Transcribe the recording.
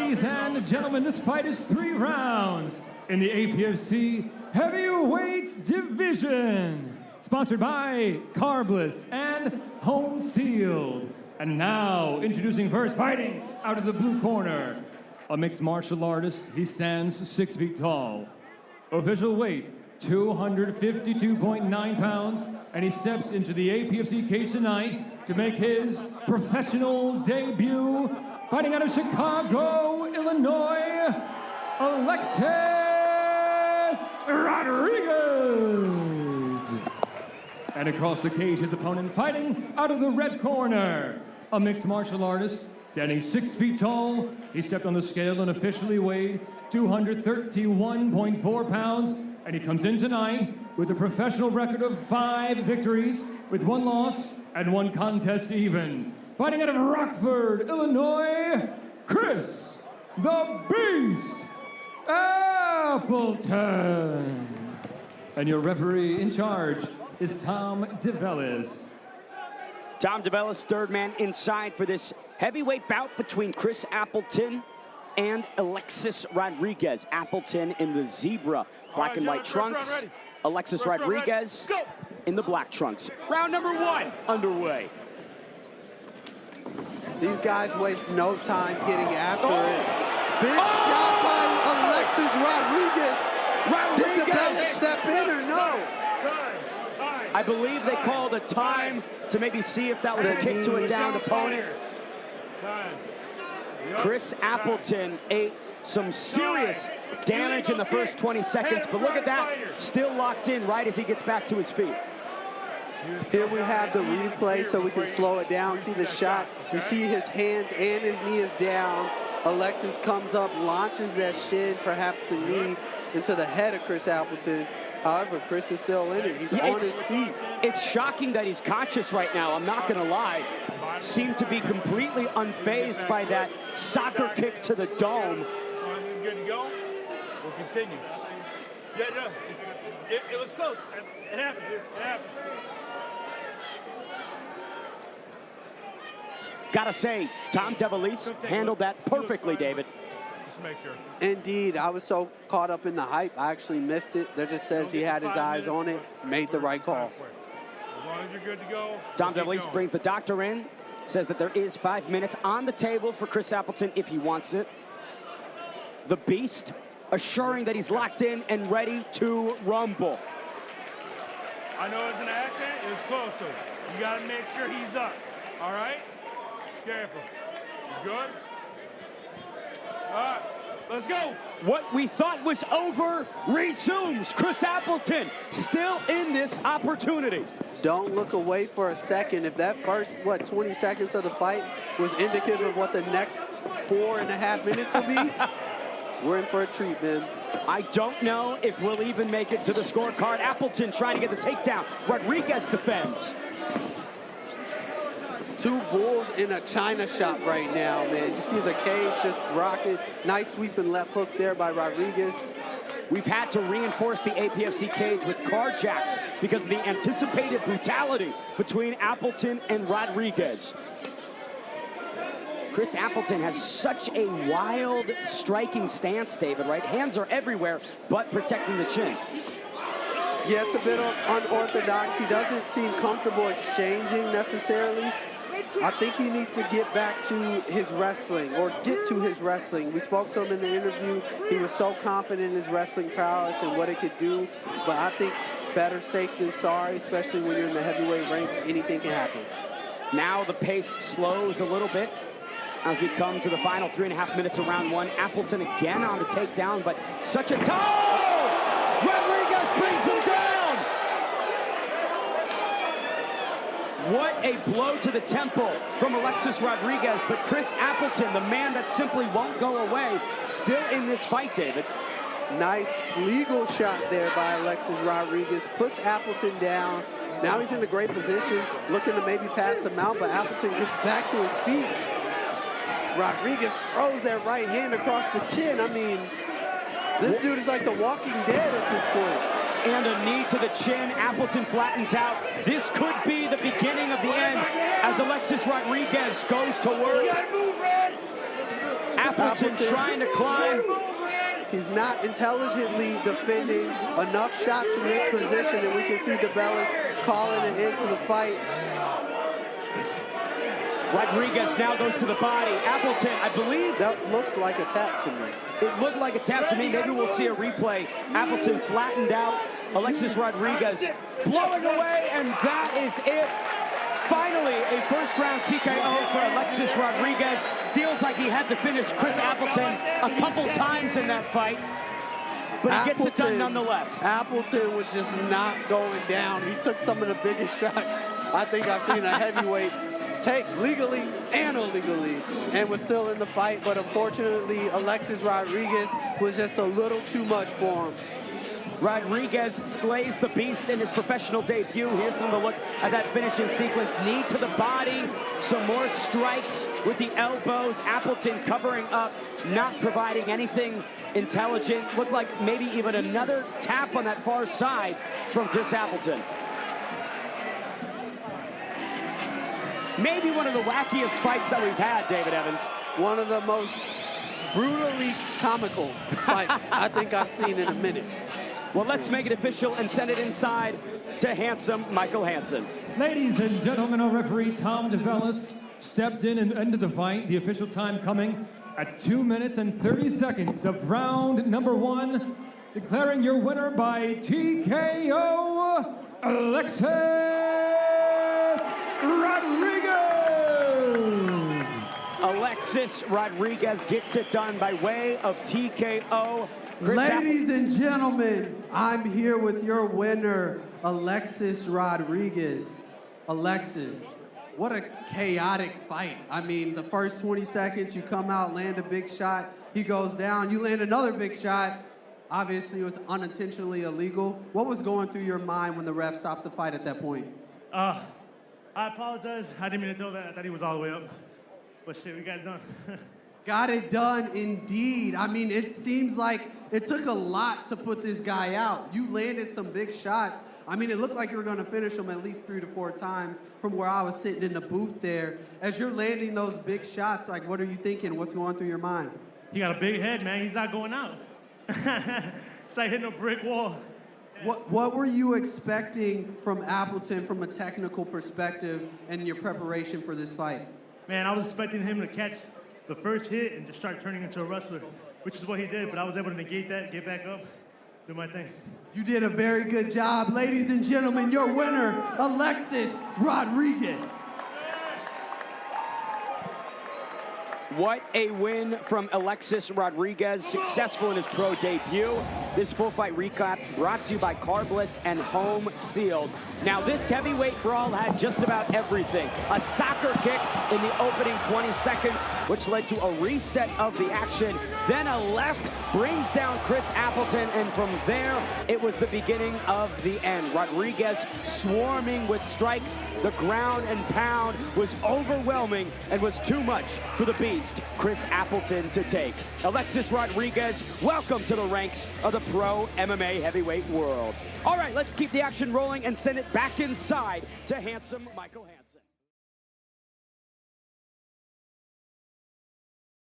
Ladies and gentlemen, this fight is 3 rounds in the APFC Heavyweight Division. Sponsored by Carbless and Home Sealed. And now, introducing first, fighting out of the blue corner, a mixed martial artist. He stands 6 feet tall. Official weight, 252.9 pounds, and he steps into the APFC cage tonight to make his professional debut. Fighting out of Chicago, Illinois, Alexis Rodriguez. And across the cage, his opponent fighting out of the red corner, a mixed martial artist, standing 6 feet tall. He stepped on the scale and officially weighed 231.4 pounds. And he comes in tonight with a professional record of 5 victories, with 1 loss and 1 contest even. Fighting out of Rockford, Illinois, Chris the Beast Appleton. And your referee in charge is Tom DeVellis. Tom DeVellis, third man inside for this heavyweight bout between Chris Appleton and Alexis Rodriguez. Appleton in the zebra black and white trunks. Alexis Rodriguez in the black trunks. Round number 1 underway. These guys waste no time getting after it. Big shot by Alexis Rodriguez. Did DeVellis step in or no? I believe they called a time to maybe see if that was a kick to a downed opponent. Chris Appleton ate some serious damage in the first 20 seconds, but look at that, still locked in right as he gets back to his feet. Here we have the replay so we can slow it down. See the shot. You see his hands and his knee is down. Alexis comes up, launches that shin, perhaps the knee, into the head of Chris Appleton. However, Chris is still in it. He's on his feet. It's shocking that he's conscious right now, I'm not going to lie. Seemed to be completely unfazed by that soccer kick to the dome. This is good to go. We'll continue. Yeah, no, it was close. It happens here. It happens. Gotta say, Tom DeVellis handled that perfectly, David. Just make sure. Indeed, I was so caught up in the hype, I actually missed it. That just says he had his eyes on it, made the right call. As long as you're good to go. Tom DeVellis brings the doctor in, says that there is 5 minutes on the table for Chris Appleton if he wants it. The Beast assuring that he's locked in and ready to rumble. I know it was an accident. It was close, so you got to make sure he's up. All right? Careful. You good? All right, let's go. What we thought was over resumes. Chris Appleton still in this opportunity. Don't look away for a second. If that first, 20 seconds of the fight was indicative of what the next 4.5 minutes will be, we're in for a treat, man. I don't know if we'll even make it to the scorecard. Appleton trying to get the takedown. Rodriguez defends. 2 bulls in a China shop right now, man. You see the cage just rocking. Nice sweeping left hook there by Rodriguez. We've had to reinforce the APFC cage with car jacks because of the anticipated brutality between Appleton and Rodriguez. Chris Appleton has such a wild striking stance, David, right? Hands are everywhere, but protecting the chin. Yeah, it's a bit unorthodox. He doesn't seem comfortable exchanging necessarily. I think he needs to get back to his wrestling, or get to his wrestling. We spoke to him in the interview. He was so confident in his wrestling prowess and what it could do. But I think better safe than sorry, especially when you're in the heavyweight ranks. Anything can happen. Now the pace slows a little bit as we come to the final 3.5 minutes of round 1. Appleton again on the takedown, but such a toe! Rodriguez brings him down! What a blow to the temple from Alexis Rodriguez, but Chris Appleton, the man that simply won't go away, still in this fight, David. Nice legal shot there by Alexis Rodriguez. Puts Appleton down. Now he's in a great position, looking to maybe pass him out, but Appleton gets back to his feet. Rodriguez throws that right hand across the chin. I mean, this dude is like the Walking Dead at this point. And a knee to the chin. Appleton flattens out. This could be the beginning of the end as Alexis Rodriguez goes to work. Appleton trying to climb. He's not intelligently defending enough shots from this position, and we can see DeBellis calling an end to the fight. Rodriguez now goes to the body. Appleton, I believe. That looked like a tap to me. It looked like a tap to me. Maybe we'll see a replay. Appleton flattened out Alexis Rodriguez, blowing away, and that is it. Finally, a first-round TKO for Alexis Rodriguez. Feels like he had to finish Chris Appleton a couple times in that fight, but he gets it done nonetheless. Appleton was just not going down. He took some of the biggest shots I think I've seen a heavyweight take, legally and illegally, and was still in the fight, but unfortunately, Alexis Rodriguez was just a little too much for him. Rodriguez slays the beast in his professional debut. Here's another look at that finishing sequence. Knee to the body, some more strikes with the elbows. Appleton covering up, not providing anything intelligent. Looked like maybe even another tap on that far side from Chris Appleton. Maybe one of the wackiest fights that we've had, David Evans. One of the most brutally comical fights I think I've seen in a minute. Well, let's make it official and send it inside to handsome Michael Hansen. Ladies and gentlemen, our referee Tom DeVellis stepped in and ended the fight. The official time coming at 2 minutes and 30 seconds of round number 1. Declaring your winner by TKO, Alexis Rodriguez. Alexis Rodriguez gets it done by way of TKO. Ladies and gentlemen, I'm here with your winner, Alexis Rodriguez. Alexis, what a chaotic fight. I mean, the first 20 seconds, you come out, land a big shot, he goes down, you land another big shot. Obviously, it was unintentionally illegal. What was going through your mind when the ref stopped the fight at that point? I apologize. I didn't mean to throw that. I thought he was all the way up. But shit, we got it done. Got it done, indeed. I mean, it seems like it took a lot to put this guy out. You landed some big shots. I mean, it looked like you were going to finish him at least 3 to 4 times from where I was sitting in the booth there. As you're landing those big shots, like, what are you thinking? What's going through your mind? He got a big head, man. He's not going out. It's like hitting a brick wall. What were you expecting from Appleton from a technical perspective and your preparation for this fight? Man, I was expecting him to catch the first hit and just start turning into a wrestler, which is what he did, but I was able to negate that, get back up, do my thing. You did a very good job. Ladies and gentlemen, your winner, Alexis Rodriguez. What a win from Alexis Rodriguez, successful in his pro debut. This full fight recap brought to you by Carbliss and Home Sealed. Now this heavyweight brawl had just about everything. A soccer kick in the opening 20 seconds, which led to a reset of the action. Then a left brings down Chris Appleton, and from there, it was the beginning of the end. Rodriguez swarming with strikes. The ground and pound was overwhelming and was too much for the beast, Chris Appleton, to take. Alexis Rodriguez, welcome to the ranks of the pro MMA heavyweight world. All right, let's keep the action rolling and send it back inside to handsome Michael Hansen.